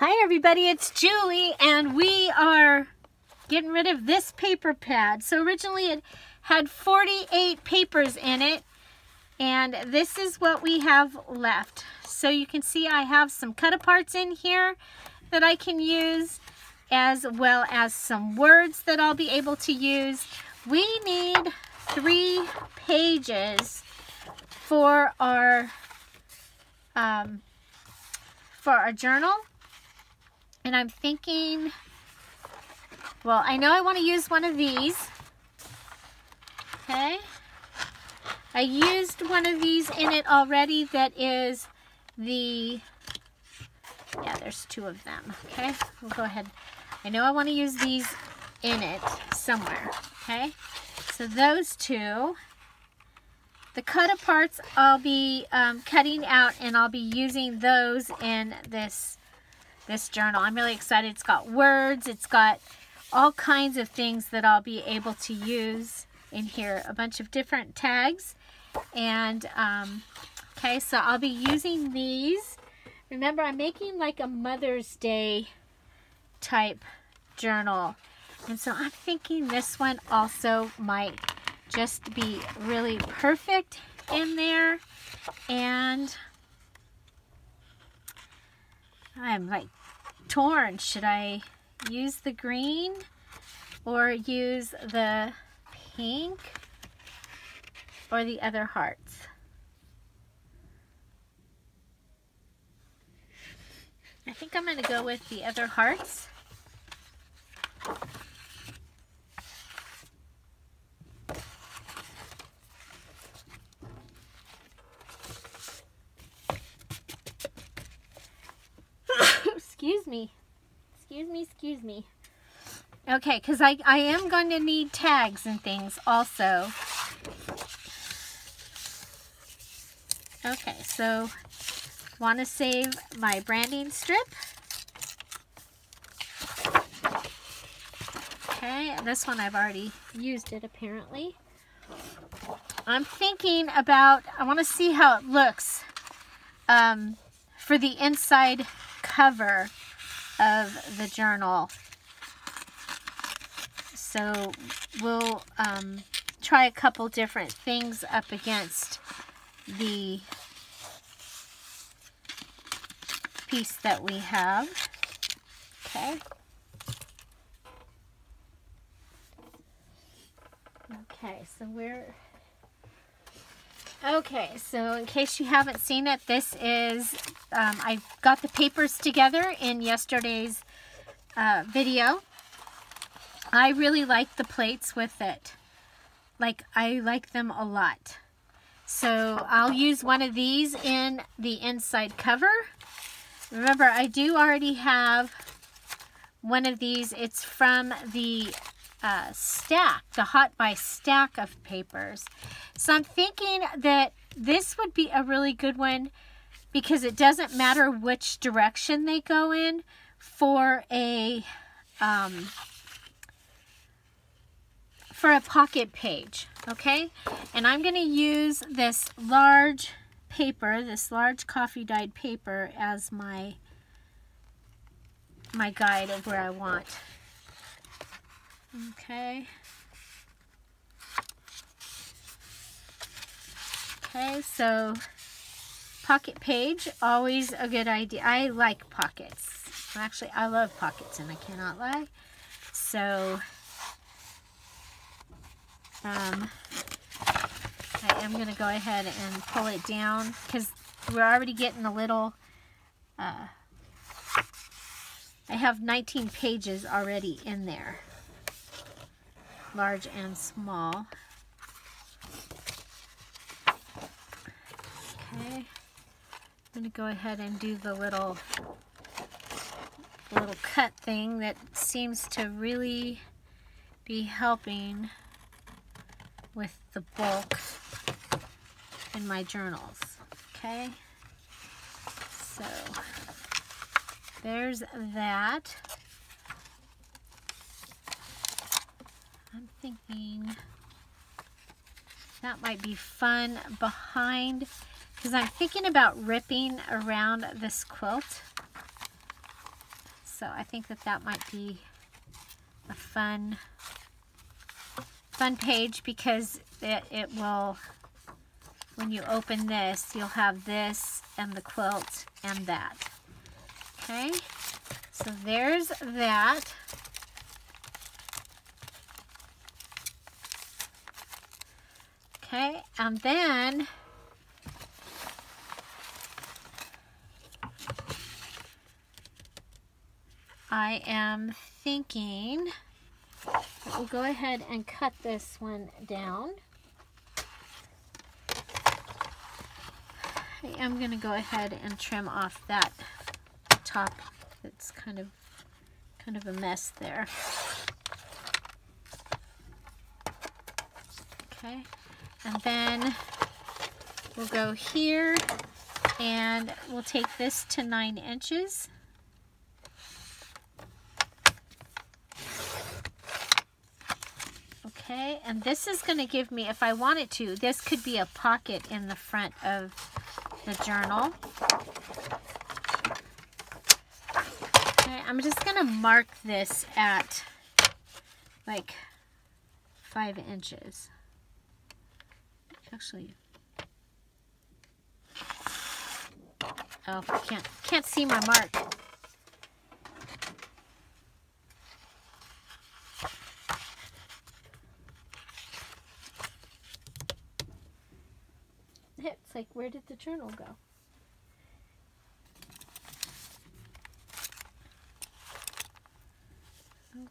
Hi everybody, it's Julie, and we are getting rid of this paper pad. So originally it had 48 papers in it, and this is what we have left. So you can see I have some cut-aparts in here that I can use, as well as some words that I'll be able to use. We need 3 pages for our journal. And I'm thinking, well, I know I want to use one of these. Okay. I used one of these in it already. That is the, yeah, there's 2 of them. Okay. We'll go ahead. I know I want to use these in it somewhere. Okay. So those 2. The cut-aparts I'll be cutting out, and I'll be using those in this journal. I'm really excited. It's got words, it's got all kinds of things that I'll be able to use in here. A bunch of different tags. And okay, so I'll be using these. Remember, I'm making like a Mother's Day type journal, and so I'm thinking this one also might just be really perfect in there. And I'm like torn. Should I use the green or use the pink or the other hearts? I think I'm going to go with the other hearts. Excuse me. Okay, because I am going to need tags and things also. Okay, so want to save my branding strip. Okay, and this one I've already used it apparently. I'm thinking about, I want to see how it looks for the inside cover of the journal. So we'll try a couple different things up against the piece that we have. Okay. Okay, so so in case you haven't seen it, this is, I got the papers together in yesterday's video. I really like the plates with it. Like, I like them a lot. So I'll use one of these in the inside cover. Remember, I do already have one of these. It's from the stack, the Hot Buy stack of papers. So I'm thinking that this would be a really good one because it doesn't matter which direction they go in for a pocket page. Okay, and I'm going to use this large paper, this large coffee dyed paper, as my guide of where I want. Okay. Okay, so pocket page, always a good idea. I like pockets. Actually, I love pockets, and I cannot lie. So I am going to go ahead and pull it down because we're already getting a little, I have 19 pages already in there, large and small. Okay, I'm going to go ahead and do the little cut thing that seems to really be helping with the bulk in my journals. Okay, so there's that. I'm thinking that might be fun behind, because I'm thinking about ripping around this quilt. So I think that that might be a fun page, because it will, when you open this, you'll have this and the quilt and that. Okay, so there's that. Okay, and then I am thinking that we'll go ahead and cut this one down. I am going to go ahead and trim off that top that's kind of a mess there. Okay, and then we'll go here and we'll take this to 9 inches. Okay, and this is going to give me, if I wanted to, this could be a pocket in the front of the journal. Okay, I'm just going to mark this at like 5 inches. Actually, oh, can't see my mark. It's like, where did the journal go?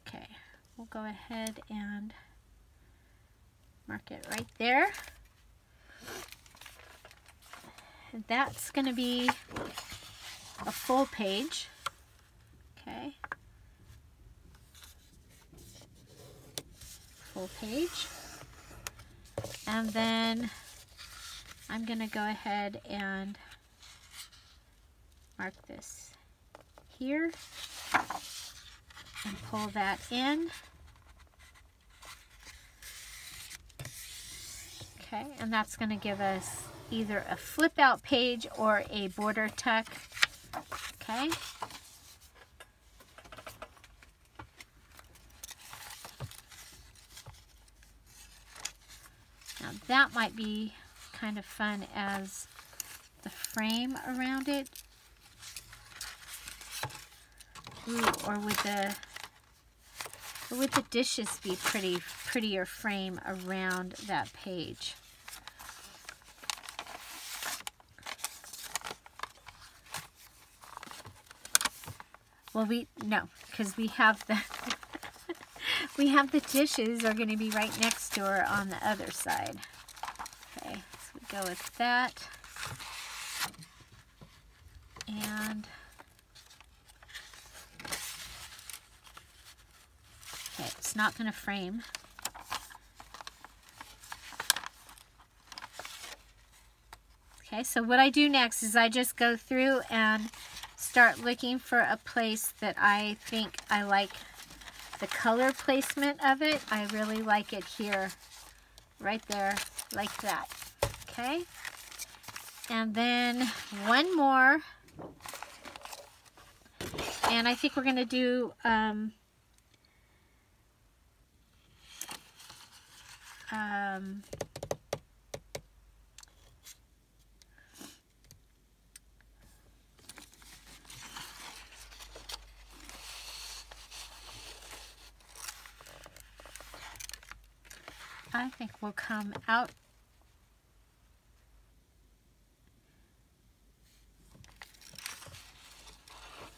Okay, we'll go ahead and mark it right there. And that's going to be a full page. Okay. Full page. And then I'm going to go ahead and mark this here and pull that in. Okay, and that's going to give us either a flip out page or a border tuck. Okay. Now that might be kind of fun as the frame around it. Ooh, or would the dishes be prettier frame around that page? Well, no, because we have the we have the dishes are going to be right next to her on the other side. Okay, so we go with that, and okay, it's not going to frame. Okay, so what I do next is I just go through and start looking for a place that I think I like the color placement of it. I really like it here, right there, like that. Okay, and then one more, and I think we're going to do I think we'll come out.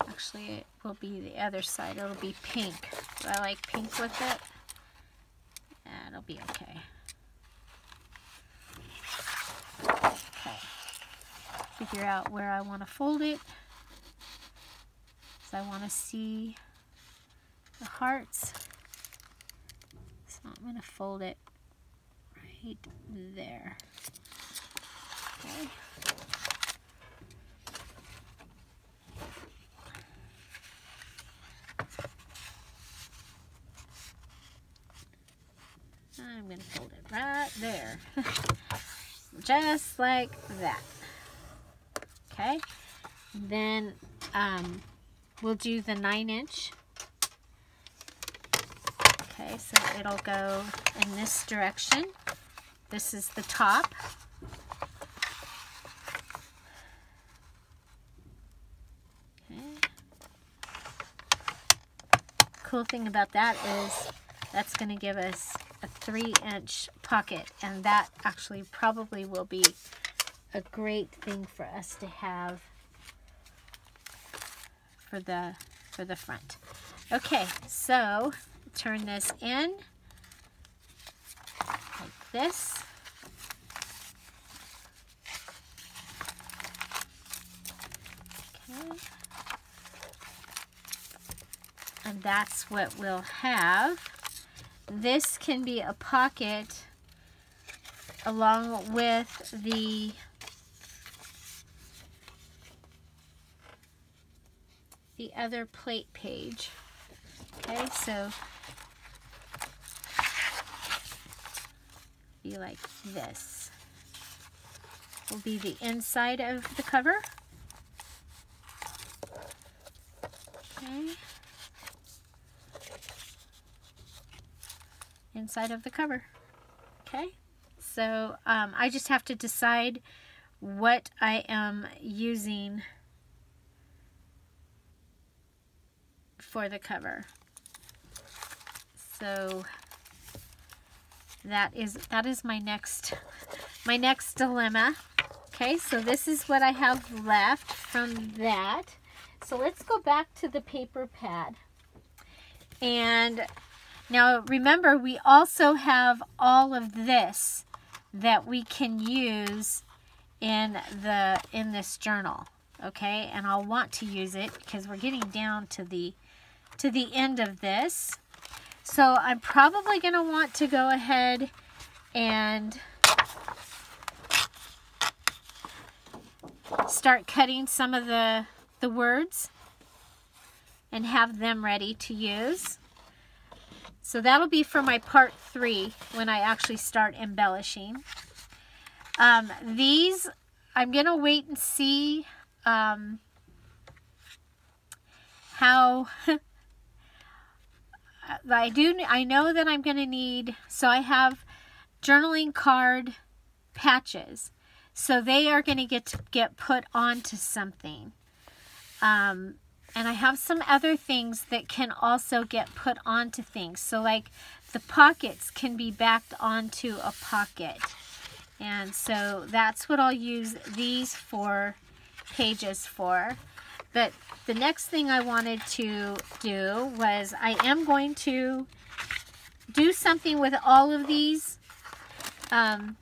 Actually, it will be the other side. It'll be pink. So I like pink with it. And it'll be okay. Okay. Figure out where I want to fold it. So I want to see the hearts. So I'm going to fold it right there. Okay. I'm going to fold it right there. Just like that. Okay. Then we'll do the 9-inch. Okay, so it'll go in this direction. This is the top. Okay. Cool thing about that is that's going to give us a 3-inch pocket, and that actually probably will be a great thing for us to have for the front. Okay, so turn this in like this. Okay. And that's what we'll have. This can be a pocket along with the other plate page. Okay, so be like this. Will be the inside of the cover. Okay. Inside of the cover. Okay, so I just have to decide what I am using for the cover. So that is my next dilemma. Okay, so this is what I have left from that. So let's go back to the paper pad. And now remember, we also have all of this that we can use in this journal. Okay, and I'll want to use it because we're getting down to the end of this. So I'm probably going to want to go ahead and start cutting some of the words and have them ready to use. So that'll be for my part 3 when I actually start embellishing. These, I'm going to wait and see how I know that I'm going to need, so I have journaling card patches. So they are going to get put onto something. And I have some other things that can also get put onto things. So like the pockets can be backed onto a pocket. And so that's what I'll use these 4 pages for. But the next thing I wanted to do was I am going to do something with all of these. Some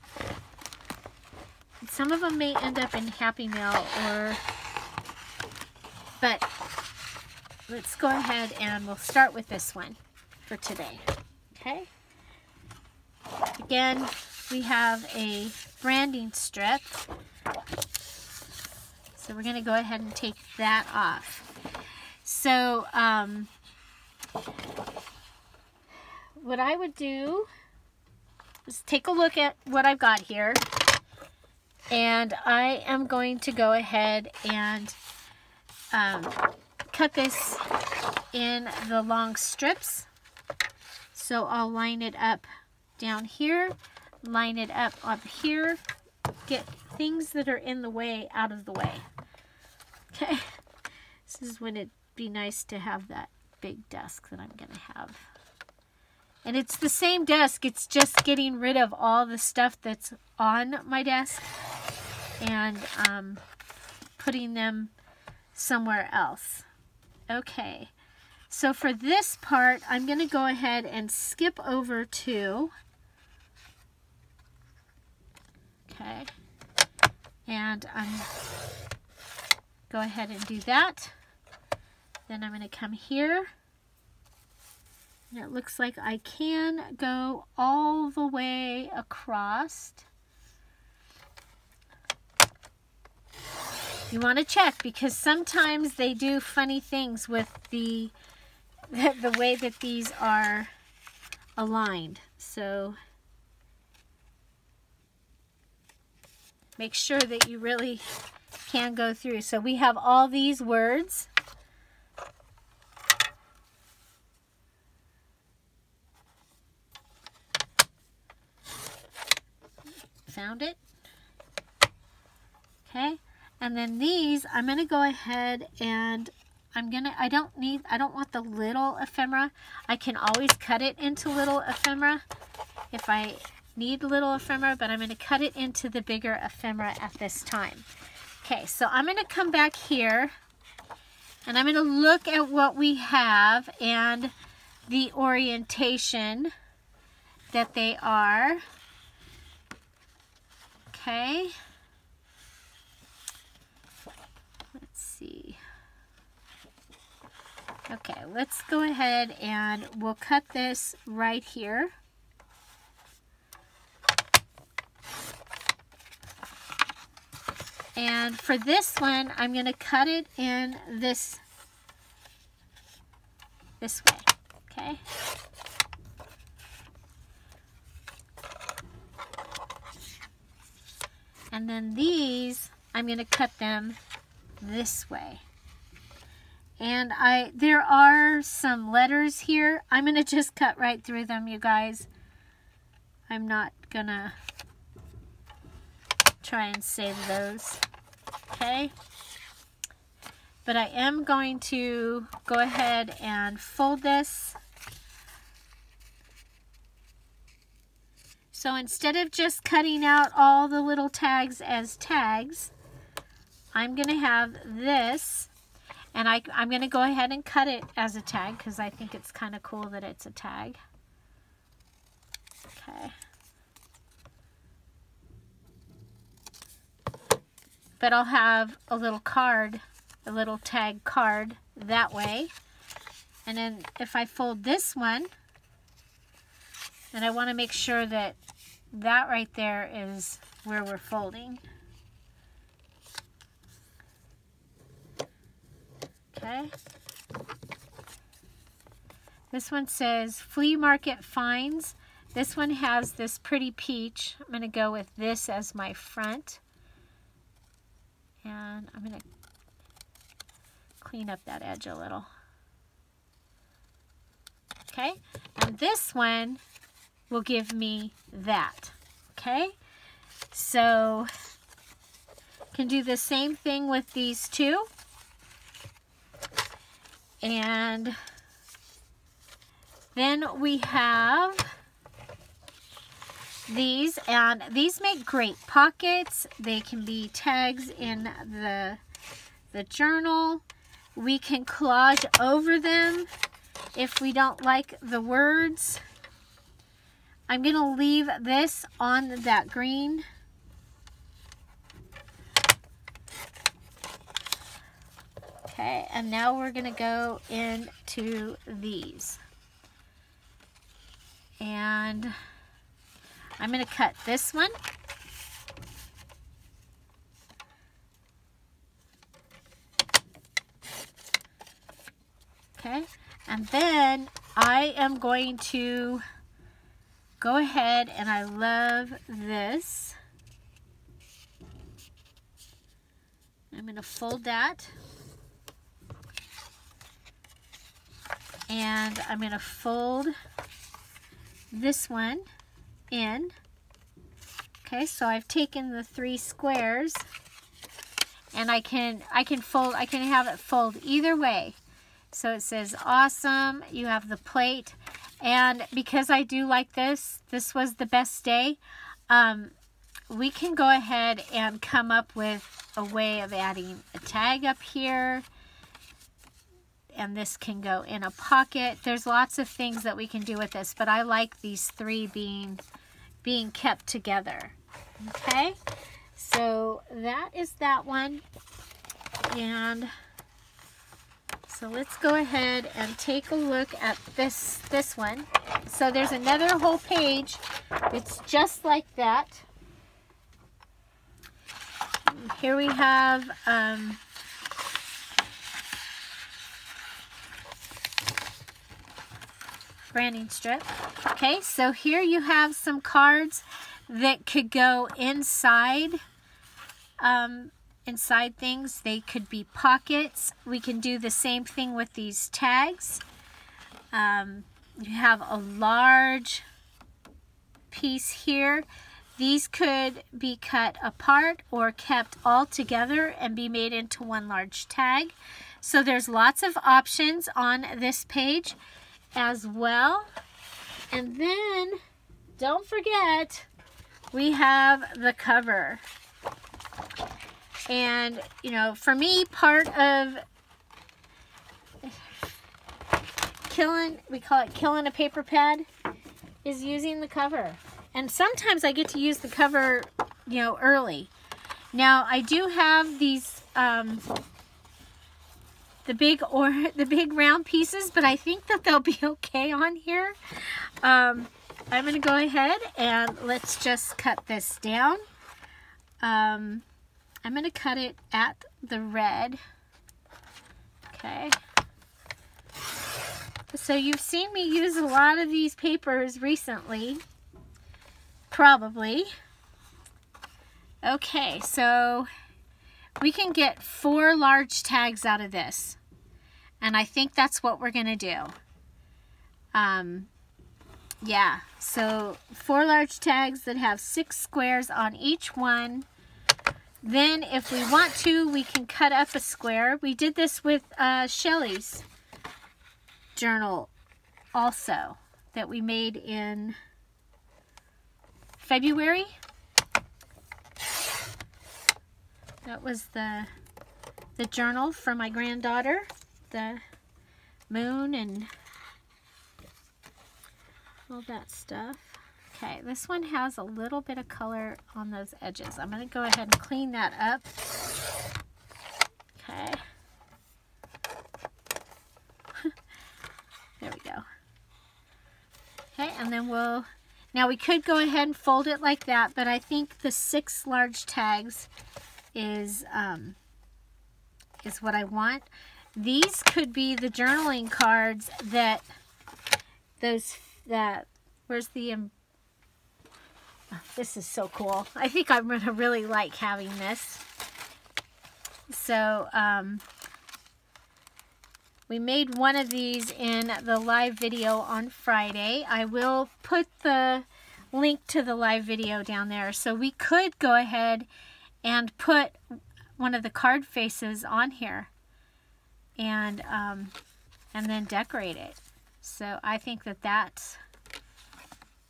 of them may end up in Happy Mail, but let's go ahead and we'll start with this one for today. Okay. Again, we have a branding strip. So we're going to go ahead and take that off. So what I would do is take a look at what I've got here. And I am going to go ahead and cut this in the long strips. So I'll line it up down here, line it up here, get things that are in the way out of the way. Okay, this is when it'd be nice to have that big desk that I'm going to have. And it's the same desk, it's just getting rid of all the stuff that's on my desk and putting them somewhere else. Okay, so for this part, I'm going to go ahead and skip over to, okay, and go ahead and do that. Then I'm going to come here. And it looks like I can go all the way across. You want to check because sometimes they do funny things with the way that these are aligned. So make sure that you really can go through. So we have all these words. found it. Okay, and then these, I'm going to go ahead and I don't want the little ephemera. I can always cut it into little ephemera if I need little ephemera, but I'm going to cut it into the bigger ephemera at this time. Okay, so I'm going to come back here and I'm going to look at what we have and the orientation that they are. Okay. Let's see. Okay, let's go ahead and we'll cut this right here. And for this one, I'm going to cut it in this way, okay? And then these, I'm going to cut them this way. And there are some letters here. I'm going to just cut right through them, you guys. I'm not going to try and save those, okay? But I am going to go ahead and fold this. So instead of just cutting out all the little tags as tags, I'm going to have this, and I'm going to go ahead and cut it as a tag because I think it's kind of cool that it's a tag. Okay. But I'll have a little card, a little tag card that way. And then if I fold this one, then I want to make sure that that right there is where we're folding. Okay. This one says flea market finds. This one has this pretty peach. I'm going to go with this as my front. And I'm going to clean up that edge a little. Okay. And this one will give me that. Okay. So can do the same thing with these two. And then we have these, and these make great pockets. They can be tags in the journal. We can collage over them if we don't like the words. I'm going to leave this on that green. Okay, and now we're going to go into these. And I'm going to cut this one. Okay, and then I am going to go ahead, and I love this. I'm going to fold that. And I'm going to fold this one in. Okay, so I've taken the 3 squares, and I can have it fold either way. So it says awesome. You have the plate, and because I do like this was the best day. We can go ahead and come up with a way of adding a tag up here. And this can go in a pocket. There's lots of things that we can do with this, but I like these 3 being kept together. Okay, so that is that one. And so let's go ahead and take a look at this one. So there's another whole page. It's just like that. Here we have branding strip. Okay, so here you have some cards that could go inside inside things. They could be pockets. We can do the same thing with these tags. You have a large piece here. These could be cut apart or kept all together and be made into one large tag. So there's lots of options on this page as well. And then, don't forget, we have the cover. And, you know, for me, part of killing, we call it killing a paper pad, is using the cover. And sometimes I get to use the cover, you know, early. Now, I do have these, the big round pieces, but I think that they'll be okay on here. I'm going to go ahead and let's just cut this down. I'm going to cut it at the red. Okay. So you've seen me use a lot of these papers recently. Probably. Okay, so we can get 4 large tags out of this. And I think that's what we're going to do. Yeah, so 4 large tags that have 6 squares on each one. Then if we want to, we can cut up a square. We did this with Shelly's journal also, that we made in February. That was the journal for my granddaughter, the moon and all that stuff. Okay, this one has a little bit of color on those edges. I'm going to go ahead and clean that up. Okay. There we go. Okay, and then now we could go ahead and fold it like that, but I think the 6 large tags is what I want. These could be the journaling cards where's the, this is so cool. I think I'm going to really like having this. So, we made one of these in the live video on Friday. I will put the link to the live video down there. So we could go ahead and put one of the card faces on here and then decorate it. So I think that's,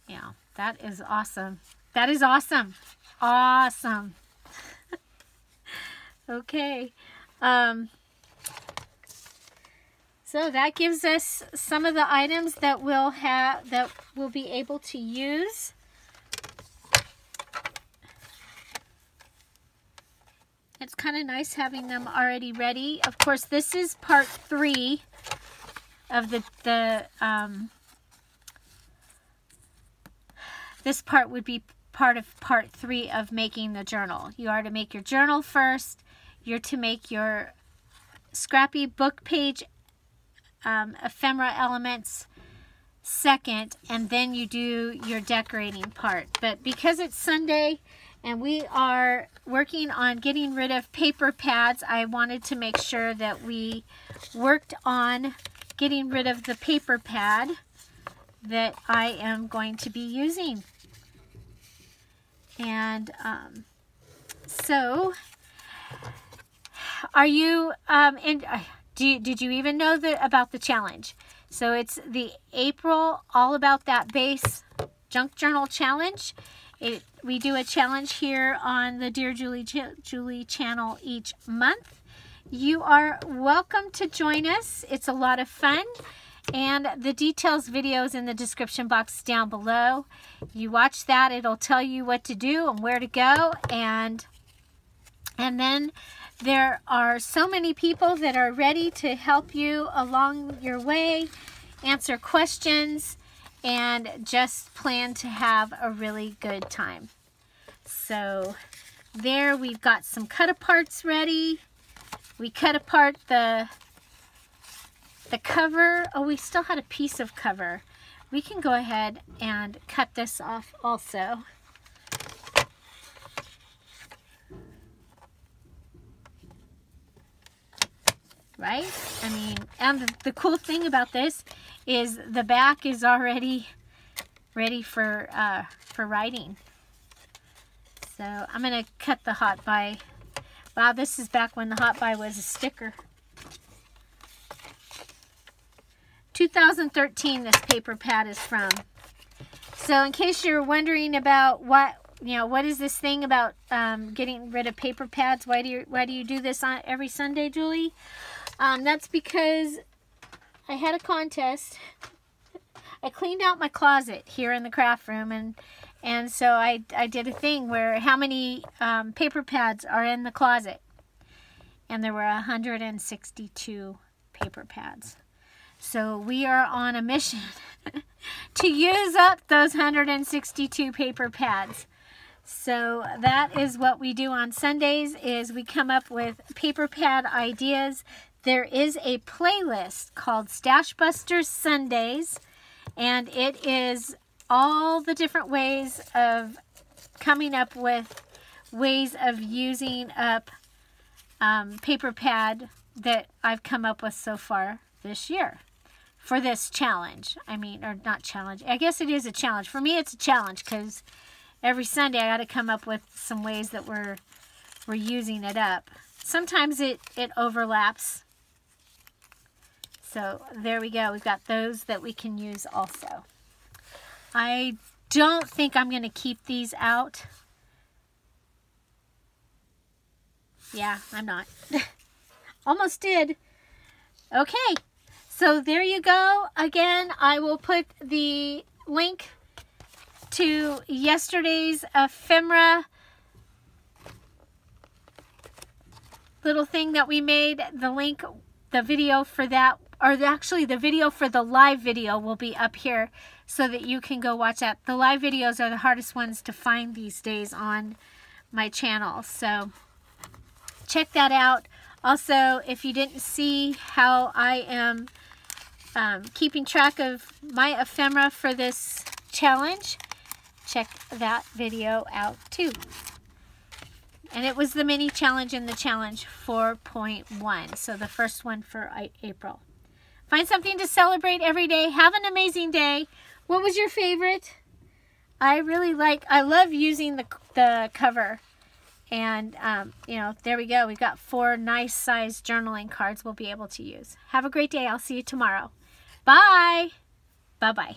yeah, that is awesome. That is awesome. Awesome. Okay. So that gives us some of the items that we'll be able to use. It's kind of nice having them already ready. Of course, this is part 3 of this part would be part of part 3 of making the journal. You are to make your journal first. You're to make your scrappy book page ephemera elements second, and then you do your decorating part. But because it's Sunday and we are working on getting rid of paper pads, I wanted to make sure that we worked on getting rid of the paper pad that I am going to be using. And so are you did you even know about the challenge? So it's the April All About That Base Junk Journal Challenge. We do a challenge here on the Dear Julie channel each month. You are welcome to join us. It's a lot of fun. And the details video is in the description box down below. You watch that, it'll tell you what to do and where to go. And then there are so many people that are ready to help you along your way, answer questions, and just plan to have a really good time. So there we've got some cut aparts ready. We cut apart the cover. Oh, we still had a piece of cover. We can go ahead and cut this off also. Right? I mean, and the cool thing about this is the back is already ready for writing. So I'm going to cut the Hot Buy. Wow, this is back when the Hot Buy was a sticker. 2013 this paper pad is from. So in case you're wondering about what is this thing about getting rid of paper pads? Why do you do this on every Sunday, Julie? That's because I had a contest. I cleaned out my closet here in the craft room, and so I did a thing where how many paper pads are in the closet, and there were 162 paper pads. So we are on a mission to use up those 162 paper pads. So that is what we do on Sundays, is we come up with paper pad ideas. There is a playlist called Stashbuster Sundays, and it is all the different ways of coming up with ways of using up paper pad that I've come up with so far this year for this challenge. I mean, or not challenge. I guess it is a challenge. For me, it's a challenge because every Sunday I got to come up with some ways that we're using it up. Sometimes it overlaps. So there we go. We've got those that we can use also. I don't think I'm going to keep these out. Yeah, I'm not. Almost did. Okay. So there you go. Again, I will put the link to yesterday's ephemera little thing that we made. The link, the video for that, or actually the video for the live video will be up here so that you can go watch that. The live videos are the hardest ones to find these days on my channel. So check that out. Also, if you didn't see how I am keeping track of my ephemera for this challenge, check that video out too. And it was the mini challenge in the challenge 4.1, so the first one for April. Find something to celebrate every day. Have an amazing day. What was your favorite? I love using the cover. And, you know, there we go. We've got 4 nice sized journaling cards we'll be able to use. Have a great day. I'll see you tomorrow. Bye. Bye-bye.